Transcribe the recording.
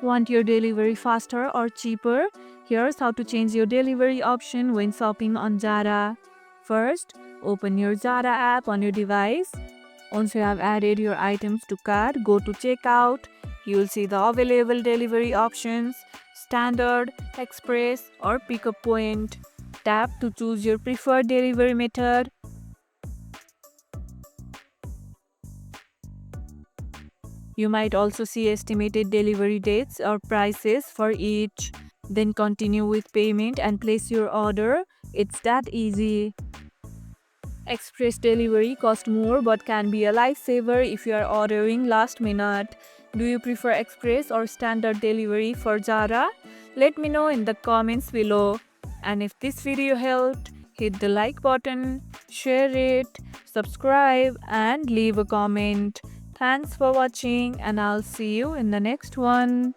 Want your delivery faster or cheaper? Here's how to change your delivery option when shopping on Zara. First, open your Zara app on your device. Once you have added your items to cart, go to checkout. You'll see the available delivery options: standard, express, or pickup point. Tap to choose your preferred delivery method. You might also see estimated delivery dates or prices for each. Then continue with payment and place your order. It's that easy. Express delivery costs more but can be a lifesaver if you are ordering last minute. Do you prefer express or standard delivery for Zara? Let me know in the comments below. And if this video helped, hit the like button, share it, subscribe, and leave a comment. Thanks for watching, and I'll see you in the next one.